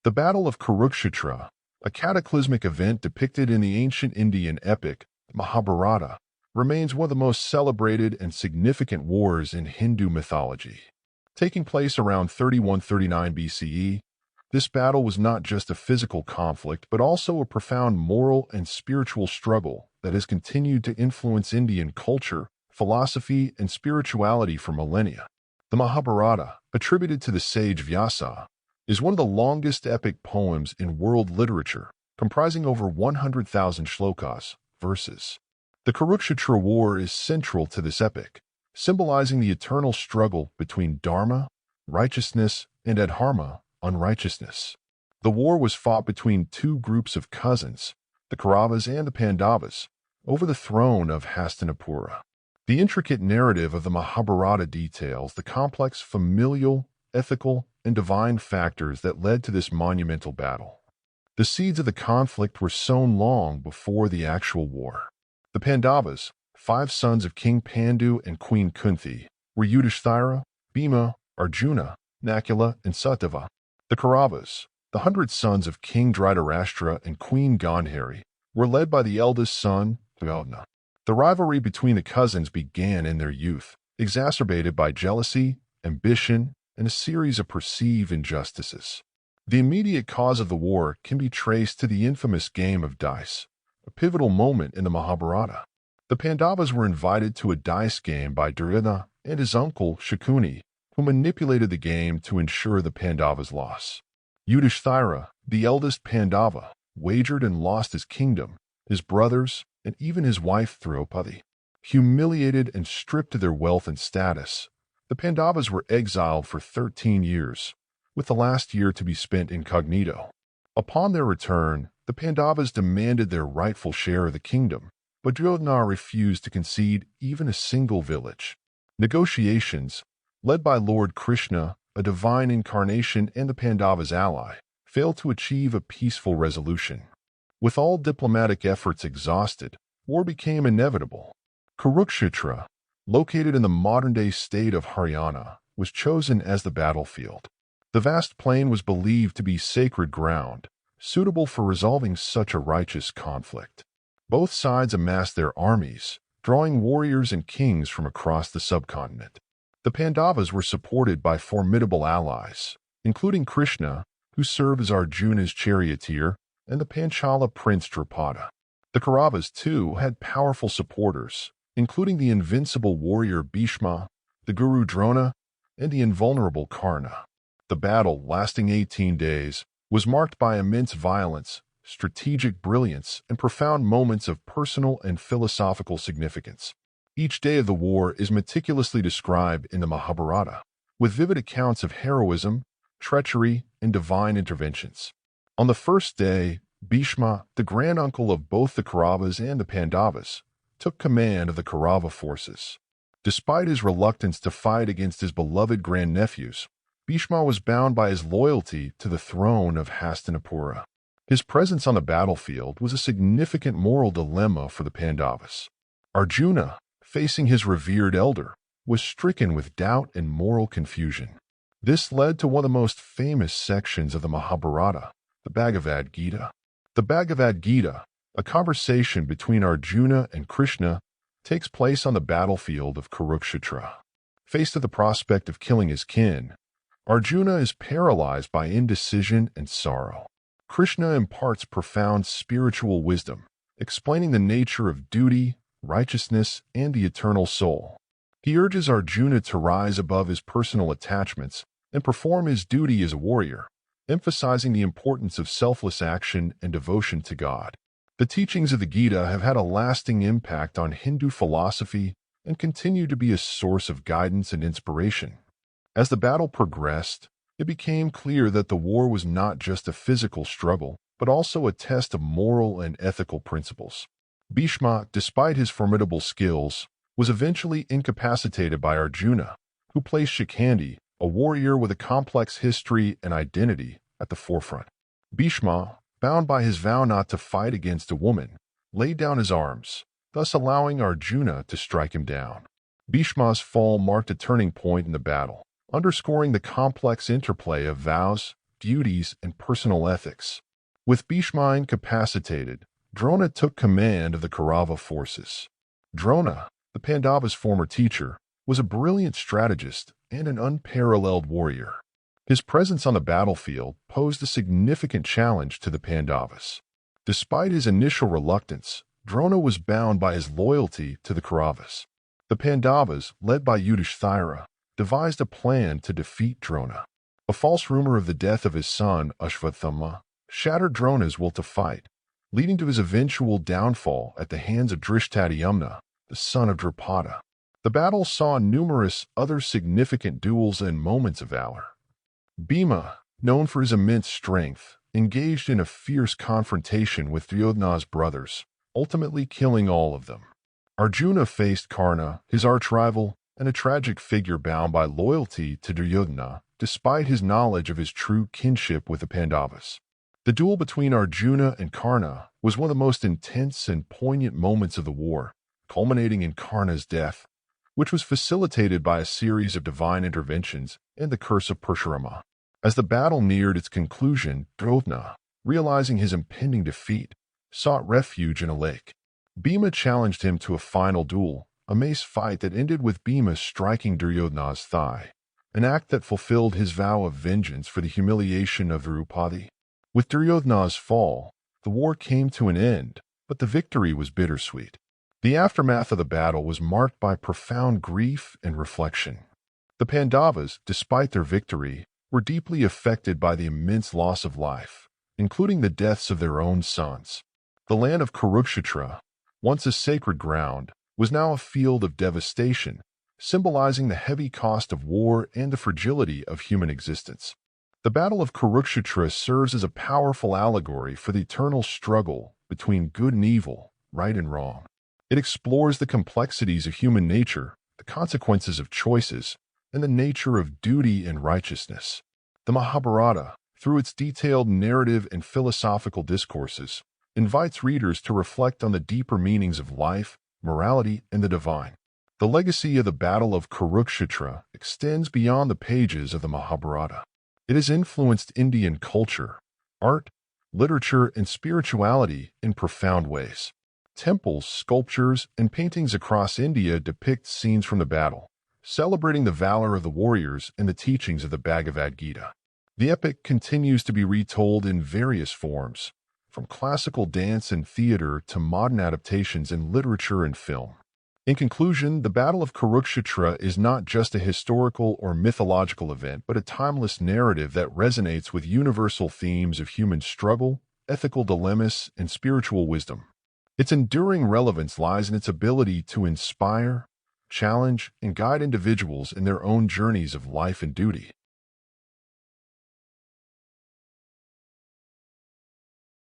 The Battle of Kurukshetra, a cataclysmic event depicted in the ancient Indian epic Mahabharata, remains one of the most celebrated and significant wars in Hindu mythology. Taking place around 3139 BCE, this battle was not just a physical conflict but also a profound moral and spiritual struggle that has continued to influence Indian culture, philosophy, and spirituality for millennia. The Mahabharata, attributed to the sage Vyasa, is one of the longest epic poems in world literature, comprising over 100,000 shlokas, verses. The Kurukshetra War is central to this epic, symbolizing the eternal struggle between dharma, righteousness, and adharma, unrighteousness. The war was fought between two groups of cousins, the Kauravas and the Pandavas, over the throne of Hastinapura. The intricate narrative of the Mahabharata details the complex familial, ethical, and divine factors that led to this monumental battle. The seeds of the conflict were sown long before the actual war. The Pandavas, 5 sons of King Pandu and Queen Kunti, were Yudhishthira, Bhima, Arjuna, Nakula, and Satyava. The Kauravas, the 100 sons of King Dhritarashtra and Queen Gandhari, were led by the eldest son, Duryodhana. The rivalry between the cousins began in their youth, exacerbated by jealousy, ambition, and a series of perceived injustices. The immediate cause of the war can be traced to the infamous game of dice, a pivotal moment in the Mahabharata. The Pandavas were invited to a dice game by Duryodhana and his uncle Shakuni, who manipulated the game to ensure the Pandavas' loss. Yudhishthira, the eldest Pandava, wagered and lost his kingdom, his brothers, and even his wife Draupadi. Humiliated and stripped of their wealth and status, the Pandavas were exiled for 13 years, with the last year to be spent incognito. Upon their return, the Pandavas demanded their rightful share of the kingdom, but Duryodhana refused to concede even a single village. Negotiations, led by Lord Krishna, a divine incarnation and the Pandavas' ally, failed to achieve a peaceful resolution. With all diplomatic efforts exhausted, war became inevitable. Kurukshetra, located in the modern-day state of Haryana, was chosen as the battlefield. The vast plain was believed to be sacred ground, suitable for resolving such a righteous conflict. Both sides amassed their armies, drawing warriors and kings from across the subcontinent. The Pandavas were supported by formidable allies, including Krishna, who served as Arjuna's charioteer, and the Panchala prince Drupada. The Kauravas, too, had powerful supporters, including the invincible warrior Bhishma, the guru Drona, and the invulnerable Karna. The battle, lasting 18 days, was marked by immense violence, strategic brilliance, and profound moments of personal and philosophical significance. Each day of the war is meticulously described in the Mahabharata, with vivid accounts of heroism, treachery, and divine interventions. On the first day, Bhishma, the granduncle of both the Kauravas and the Pandavas, took command of the Kaurava forces. Despite his reluctance to fight against his beloved grandnephews, Bhishma was bound by his loyalty to the throne of Hastinapura. His presence on the battlefield was a significant moral dilemma for the Pandavas. Arjuna, facing his revered elder, was stricken with doubt and moral confusion. This led to one of the most famous sections of the Mahabharata, the Bhagavad Gita. The Bhagavad Gita, a conversation between Arjuna and Krishna, takes place on the battlefield of Kurukshetra. Faced with the prospect of killing his kin, Arjuna is paralyzed by indecision and sorrow. Krishna imparts profound spiritual wisdom, explaining the nature of duty, righteousness, and the eternal soul. He urges Arjuna to rise above his personal attachments and perform his duty as a warrior, emphasizing the importance of selfless action and devotion to God. The teachings of the Gita have had a lasting impact on Hindu philosophy and continue to be a source of guidance and inspiration. As the battle progressed, it became clear that the war was not just a physical struggle, but also a test of moral and ethical principles. Bhishma, despite his formidable skills, was eventually incapacitated by Arjuna, who placed Shikhandi, a warrior with a complex history and identity, at the forefront. Bhishma, bound by his vow not to fight against a woman, laid down his arms, thus allowing Arjuna to strike him down. Bhishma's fall marked a turning point in the battle, underscoring the complex interplay of vows, duties, and personal ethics. With Bhishma incapacitated, Drona took command of the Kaurava forces. Drona, the Pandavas' former teacher, was a brilliant strategist and an unparalleled warrior. His presence on the battlefield posed a significant challenge to the Pandavas. Despite his initial reluctance, Drona was bound by his loyalty to the Kauravas. The Pandavas, led by Yudhishthira, devised a plan to defeat Drona. A false rumor of the death of his son, Ashvathama, shattered Drona's will to fight, leading to his eventual downfall at the hands of Drishtadyumna, the son of Drupada. The battle saw numerous other significant duels and moments of valor. Bhima, known for his immense strength, engaged in a fierce confrontation with Duryodhana's brothers, ultimately killing all of them. Arjuna faced Karna, his arch-rival, and a tragic figure bound by loyalty to Duryodhana, despite his knowledge of his true kinship with the Pandavas. The duel between Arjuna and Karna was one of the most intense and poignant moments of the war, culminating in Karna's death, which was facilitated by a series of divine interventions and the curse of Parshurama. As the battle neared its conclusion, Duryodhana, realizing his impending defeat, sought refuge in a lake. Bhima challenged him to a final duel, a mace fight that ended with Bhima striking Duryodhana's thigh, an act that fulfilled his vow of vengeance for the humiliation of Drupadi. With Duryodhana's fall, the war came to an end, but the victory was bittersweet. The aftermath of the battle was marked by profound grief and reflection. The Pandavas, despite their victory, were deeply affected by the immense loss of life, including the deaths of their own sons. The land of Kurukshetra, once a sacred ground, was now a field of devastation, symbolizing the heavy cost of war and the fragility of human existence. The Battle of Kurukshetra serves as a powerful allegory for the eternal struggle between good and evil, right and wrong. It explores the complexities of human nature, the consequences of choices, and the nature of duty and righteousness. The Mahabharata, through its detailed narrative and philosophical discourses, invites readers to reflect on the deeper meanings of life, morality, and the divine. The legacy of the Battle of Kurukshetra extends beyond the pages of the Mahabharata. It has influenced Indian culture, art, literature, and spirituality in profound ways. Temples, sculptures, and paintings across India depict scenes from the battle, celebrating the valor of the warriors and the teachings of the Bhagavad Gita. The epic continues to be retold in various forms, from classical dance and theater to modern adaptations in literature and film. In conclusion, the Battle of Kurukshetra is not just a historical or mythological event, but a timeless narrative that resonates with universal themes of human struggle, ethical dilemmas, and spiritual wisdom. Its enduring relevance lies in its ability to inspire, challenge, and guide individuals in their own journeys of life and duty.